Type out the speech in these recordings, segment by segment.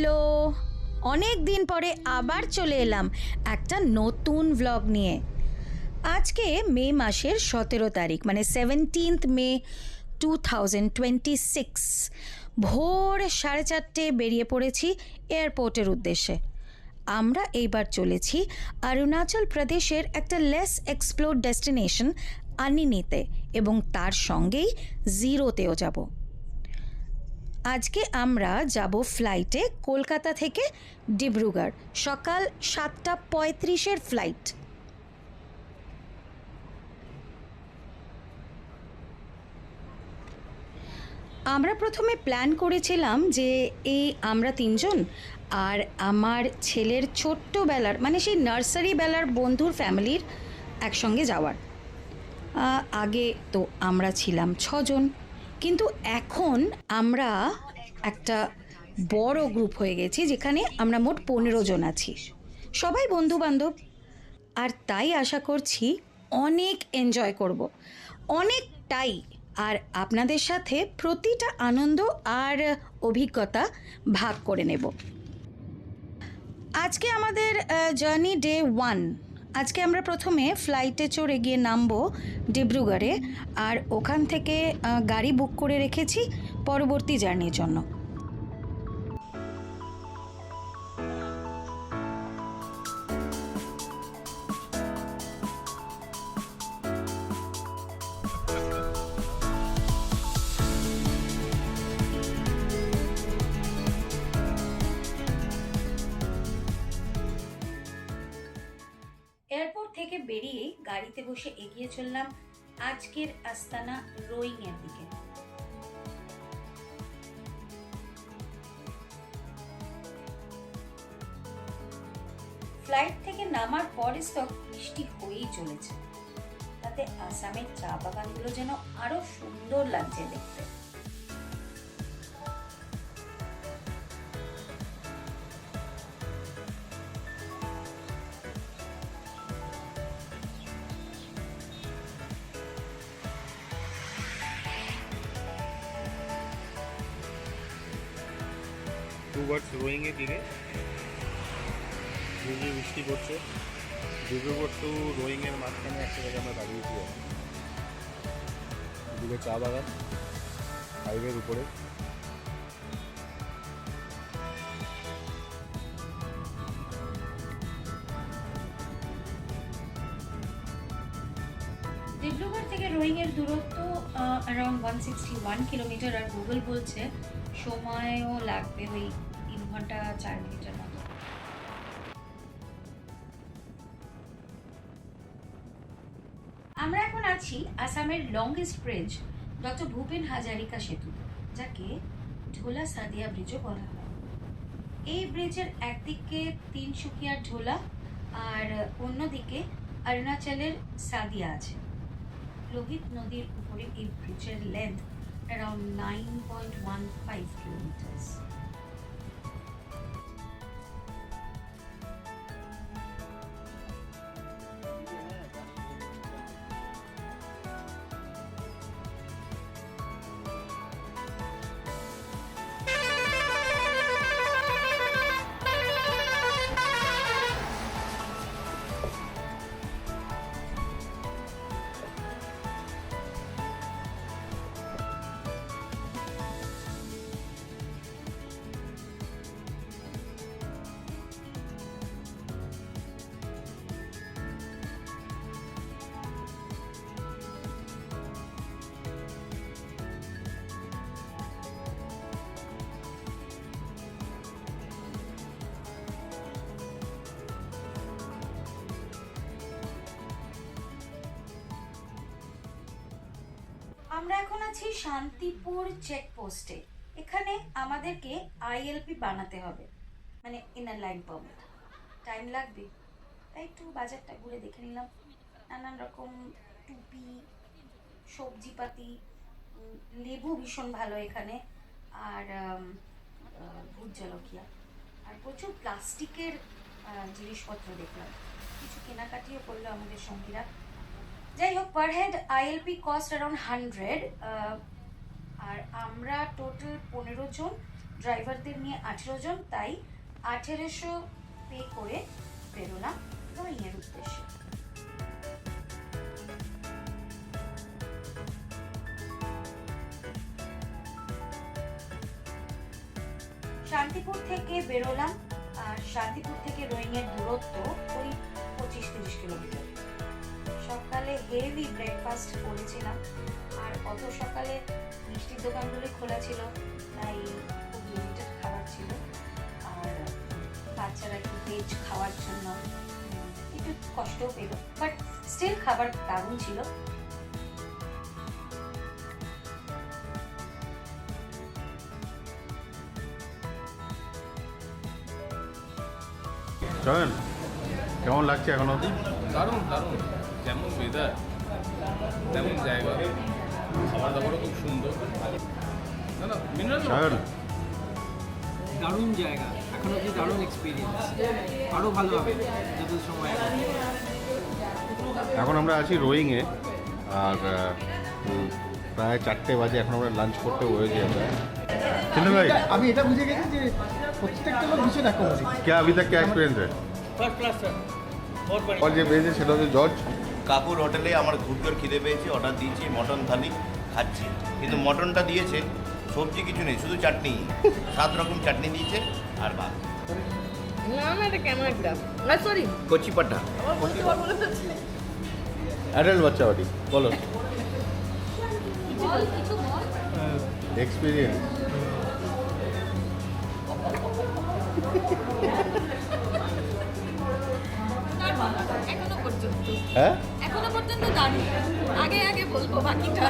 Hello, অনেক দিন পরে আবার চলে এলাম একটা নতুন ভ্লগ নিয়ে। আজকে মে মাসের 17 তারিখ, মানে 17th মে 2026। ভোর 4:30 বেরিয়ে পড়েছি এয়ারপোর্টের উদ্দেশ্যে। আমরা এইবার চলেছি অরুণাচল প্রদেশের একটা লেস এক্সপ্লোরড ডেস্টিনেশন আনিনিতে, এবং তার সঙ্গেই জিরোতেও যাব। আজকে আমরা যাব ফ্লাইটে কলকাতা থেকে ডিব্রুগড়, সকাল 7:35 ফ্লাইট। আমরা প্রথমে প্ল্যান করেছিলাম যে আমরা তিনজন আর আমার ছেলের ছোট্টবেলার, মানে সেই নার্সারি বেলার বন্ধুর ফ্যামিলির একসঙ্গে যাওয়ার। আগে তো আমরা ছিলাম 6জন, কিন্তু এখন আমরা একটা বড় গ্রুপ হয়ে গেছি, যেখানে আমরা মোট 15 জন আছি, সবাই বন্ধু বান্ধব। আর তাই আশা করছি অনেক এনজয় করব, অনেকটাই। আর আপনাদের সাথে প্রতিটা আনন্দ আর অভিজ্ঞতা ভাগ করে নেব। আজকে আমাদের জার্নি ডে 1। আজকে আমরা প্রথমে ফ্লাইটে চড়ে গিয়ে নামবো ডিব্রুগড়ে, আর ওখান থেকে গাড়ি বুক করে রেখেছি পরবর্তী জার্নির জন্য। এয়ারপোর্ট থেকে বেরিয়ে গাড়িতে বসে এগিয়ে চললাম আজকের আস্তানা রোয়িং এর দিকে। ফ্লাইট থেকে নামার পর স্টক বৃষ্টি হয়েই চলেছে, তাতে আসামের চা বাগানগুলো যেন আরো সুন্দর লাগছে দেখতে। টুয়ার্ডস রোয়িং এর দিকে ঝিরঝির বৃষ্টি পড়ছে। ডিব্রুগড় টু রোয়িং এর মাঝখানে একটা জায়গায় আমরা দাঁড়িয়েছি। এদিকে চা বাগান, হাইওয়ের উপরে। ডিব্রুগড় থেকে রোয়িং এর দূরত্ব অ্যারাউন্ড 161 কিলোমিটার, আর গুগল বলছে সময়ও লাগবে ওই 3 ঘন্টা 4 মিনিটের মতো। আমরা এখন আছি আসামের longest bridge, doctor Bhupen Hazarika সেতু, যাকে ঝোলা সাদিয়া ব্রিজও বলা হয়। এই ব্রিজের একদিকে তিনসুকিয়ার ঝোলা আর অন্যদিকে অরুণাচলের সাদিয়া আছে। লোহিত নদীর উপরে এই ব্রিজের লেন্থ অ্যারাউন্ড 9.15 কিলোমিটার্স। আমরা এখন আছি শান্তিপুর চেকপোস্টে। এখানে আমাদেরকে আইএলপি বানাতে হবে, মানে ইনার লাইন পারমিট। টাইম লাগবে, তাই একটু বাজারটা ঘুরে দেখে নিলাম। নানান রকম টুপি, সবজিপাতি, লেবু ভীষণ ভালো এখানে, আর ভূত জলকিয়া, আর প্রচুর প্লাস্টিকের জিনিসপত্র দেখলাম। কিছু কেনাকাটিও করলো আমাদের সঙ্গীরা। যাই হোক, per head ILP cost around 100, আর আমরা টোটাল 15 জন, ড্রাইভারদের নিয়ে 18 জন, তাই 1800 পে করে বেরোলাম রোয়িংয়ের উদ্দেশ্যে। শান্তিপুর থেকে বেরোলাম, আর শান্তিপুর থেকে রোয়িংয়ের দূরত্ব ওই 25-30 কিলোমিটার। সকালে হেভি ব্রেকফাস্ট করেছিলাম, আর অত সকালে মিষ্টির দোকানগুলি খোলা ছিল, তাই খুব লিমিটেড খাবার ছিল। আর বাচ্চারা একটু ভেজ খাওয়ার জন্য একটু কষ্টও পেল, বাট স্টিল খাবার দারুণ ছিল। চলেন, কেমন লাগছে এখন অবধি? দারুণ দারুণ, যেমন ওয়েদার তেমন জায়গা, খাবার দাবারও খুব সুন্দর। না না মিনারেল সায়ন, দারুণ জায়গা, এখন অব্দি দারুণ এক্সপিরিয়েন্স, আরও ভালো হবে যত সময় আগে। এখন আমরা আছি রোয়িংয়ে, আর প্রায় 4টে বাজে। এখন আমরা লাঞ্চ করতে হয়েছি আমরা। চিন্তু ভাই, আমি এটা বুঝে গেছি যে প্রত্যেকটা লোক ভীষণ অ্যাকোমোডেটিং। क्या अभी तक क्या एक्सपीरियंस है? ফার্স্ট ক্লাস স্যার, বহুত और যে পেয়েছে সেটা হচ্ছে জর্জ। কাকুর হোটেলে আমার ঘুরঘুর খিদে পেয়েছে, অর্ডার দিয়েছি মটন থালি, খাচ্ছি। কিন্তু মটনটা দিয়েছে, সবজি কিছু নেই, শুধু চাটনি, 7 রকম চাটনি দিয়েছে আর ভাত। না না, এটা কেমন একটা, সরি কচি পাটা, আমার বলতে পারবো না। অ্যাডাল্ট বাচ্চা বাড়ি, বলো বল কিছু বল। এক্সপিরিয়েন্স। এখনো পর্যন্ত হ্যাঁ, এখনো পর্যন্ত দাঁড়িয়ে, আগে আগে বলবো বাকিটা।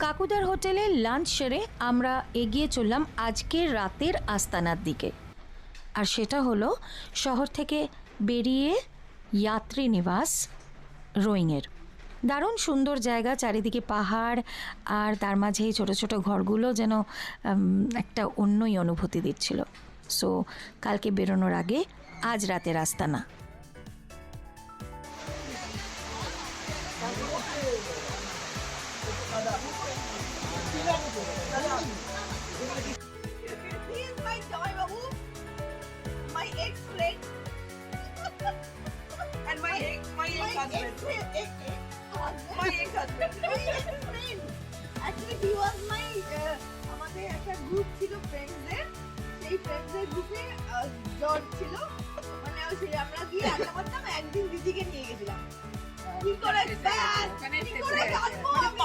কাকুদার হোটেলে লাঞ্চ সেরে আমরা এগিয়ে চললাম আজকের রাতের আস্তানার দিকে। আর সেটা হলো শহর থেকে বেরিয়ে যাত্রী নিবাস রোয়িংয়ের। দারুণ সুন্দর জায়গা, চারিদিকে পাহাড়, আর তার মাঝে এই ছোটো ছোটো ঘরগুলো যেন একটা অন্যই অনুভূতি দিচ্ছিল। সো কালকে বেরোনোর আগে আজ রাতের আস্তানা। He is my Joy Babu, my ex-friend, and my ex-husband. My ex-husband. Actually, he was my. আমাদের একটা গ্রুপ ছিল ফ্রেন্ডসদের, সেই ফ্রেন্ডসদের গ্রুপে জর্জ ছিল, মানে সেই আমরা গিয়ে আড্ডা মারতাম। একদিন দিদিকে নিয়ে গেছিলাম। কি করে ব্যাস, কি করে জানবো আমি?